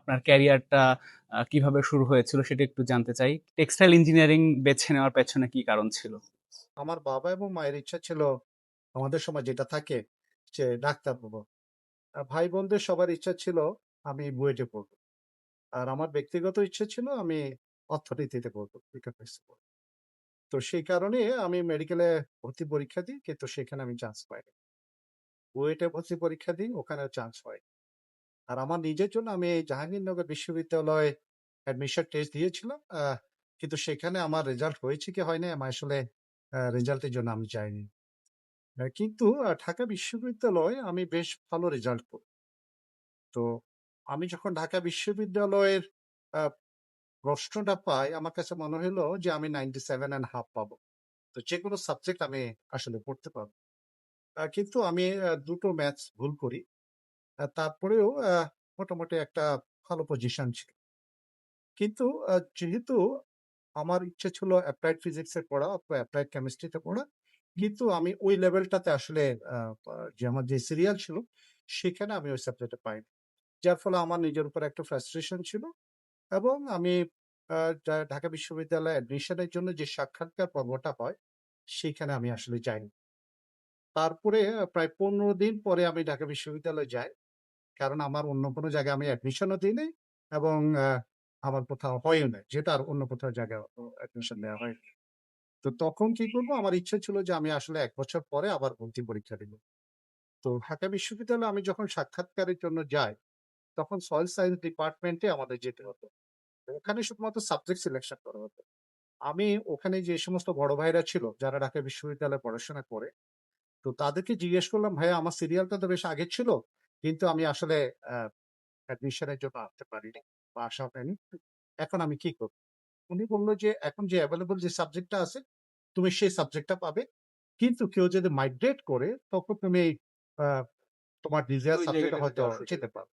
আপনার ক্যারিয়ারটা কিভাবে শুরু হয়েছিল সেটা একটু জানতে চাই। টেক্সটাইল ইঞ্জিনিয়ারিং বেছে নেওয়ার পেছনে কি কারণ ছিল? আমার বাবা এবং মায়ের ইচ্ছা ছিল আমাদের সময় যেটা থাকে যে ডাক্তার হবো। ভাই বোনদের সবার ইচ্ছা ছিল আমি বুয়েটে পড়বো। আর আমার ব্যক্তিগত ইচ্ছে ছিল আমি অর্থনীতিতে পড়বো, ইকোনমিক্সে পড়বো। তো সেই কারণে আমি মেডিকেলে ভর্তি পরীক্ষা দিই, কিন্তু সেখানে আমি চান্স পাইনি। বুয়েটে ভর্তি পরীক্ষা দিই, ওখানেও চান্স হয়। আর আমার নিজের জন্য আমি জাহাঙ্গীরনগর বিশ্ববিদ্যালয়ে অ্যাডমিশন টেস্ট দিয়েছিলাম। কিন্তু সেখানে আমার রেজাল্ট হয়েছে কি হয়নি আমি আসলে রেজাল্টের জন্য আমি যাইনি। কিন্তু ঢাকা বিশ্ববিদ্যালয়ে আমি বেশ ভালো রেজাল্ট করি। তো আমি যখন ঢাকা বিশ্ববিদ্যালয়ের আ প্রশ্নটা পাই, আমার কাছে মনে হলো যে আমি 97.5 পাবো। তো যেকোনো সাবজেক্ট আমি আসলে পড়তে পারবো। কিন্তু আমি ২ টো ম্যাথস ভুল করি। তারপরেও মোটামুটি একটা ভালো পজিশন ছিল। কিন্তু যেহেতু আমার ইচ্ছে ছিল এপ্লাইড ফিজিক্স এ পড়া অথবা এপ্লাইড কেমিস্ট্রিতে পড়া। কিন্তু আমি ওই লেভেলটাতে আসলে আ পা যে আমার যে সিরিয়াল ছিল, সেখানে আমি ওই সাবজেক্টে পাইনি। যার ফলে আমার নিজের উপর একটা ফ্রাস্ট্রেশন ছিল এবং আমি ঢাকা বিশ্ববিদ্যালয়ে অ্যাডমিশনের জন্য যে সাক্ষাৎকার পর্বটা হয়, সেইখানে আমি আসলে যাইনি। তারপরে প্রায় ১৫ দিন পরে আমি ঢাকা বিশ্ববিদ্যালয়ে যাই। কারণ আমার অন্য কোনো জায়গায় আমি অ্যাডমিশনও দিই নাই এবং আমার কোথাও হয়ও নাই। যেটা আর অন্য কোথাও জায়গায় অ্যাডমিশন নেওয়া হয়নি। তো তখন কি করব? আমার ইচ্ছা ছিল যে আমি আসলে ১ বছর পরে আবার ভর্তি পরীক্ষা দিব। তো ঢাকা বিশ্ববিদ্যালয়ে আমি যখন সাক্ষাৎকারের জন্য যাই, তখন সয়েল সায়েন্স ডিপার্টমেন্টে আমাদের যেতে হতো। ওখানে শুধুমাত্র সাবজেক্ট সিলেকশন করা হতো। আমি ওখানে যে সমস্ত বড় ভাইরা ছিল, যারা ঢাকা বিশ্ববিদ্যালয়ে পড়াশোনা করে, তো তাদেরকে জিজ্ঞেস করলাম, "ভাইয়া আমার সিরিয়ালটা তো বেশ আগে ছিল। কিন্তু আমি আসলে আ অ্যাডমিশনের জন্য আসতে পারিনি বা আসা হয়নি। এখন আমি কি করব?" উনি বলল যে, "এখন যে এভেইলেবল যে সাবজেক্টটা আছে, তুমি সেই সাবজেক্টটা পাবে। কিন্তু কেউ যদি মাইগ্রেট করে, তখন তুমি আ তোমার ডিজায়ার ওই সাবজেক্টে জায়গাটাতে হয়তো যাওয়ার সুযোগ। যেতে পারো।"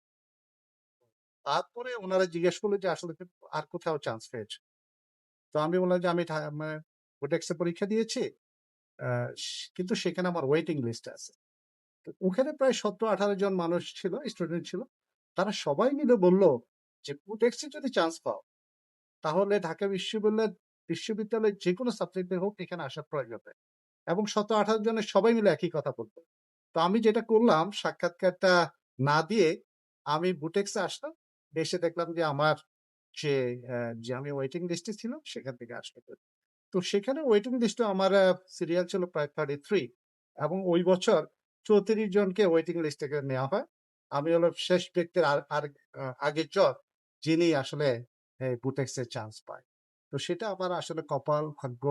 তারপরে উনারা জিজ্ঞেস করলো যে, "আসলে তুমি আর কোথাও চান্স পেয়েছো?" তো আমি বললাম যে, "আমি কোটেক্স এ পরীক্ষা দিয়েছি। আ কিন্তু সেখানে আমার ওয়েটিং লিস্টে আছে।" তো ওখানে প্রায় ১৭-১৮ জন মানুষ ছিল, স্টুডেন্ট ছিল। তারা সবাই মিলে বলল যে, "কুটেক্স এ যদি চান্স পাও, তাহলে ঢাকা বিশ্ববিদ্যালয়ের যেকোনো সাবজেক্টে হোক এখানে আসার প্রয়োজন নেই।" এবং ১৭-১৮ জনের সবাই মিলে একই কথা বলল। তো আমি যেটা করলাম, সাক্ষাৎকারটা না দিয়ে আমি বুটেক্সে আসলাম। এসে দেখলাম যে আমার যে যে আমি ওয়েটিং লিস্টে ছিলাম সেখান থেকে আসতে পেরেছি। তো সেখানে ওয়েটিং লিস্টে আমার সিরিয়াল ছিল প্রায় 33 এবং ওই বছর ৩৪ জনকে ওয়েটিং লিস্ট থেকে নেওয়া হয়। আমি হলো শেষ ব্যক্তির আর আর আগের জন যিনি আসলে বুটেক্স এর চান্স পায়। তো সেটা আমার আসলে কপাল, ভাগ্য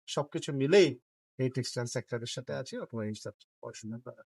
সবকিছু মিলেই এই টেক্সটাইল সেক্টরের সাথে আছি অথবা এই সাবজেক্ট পড়াশোনা করা।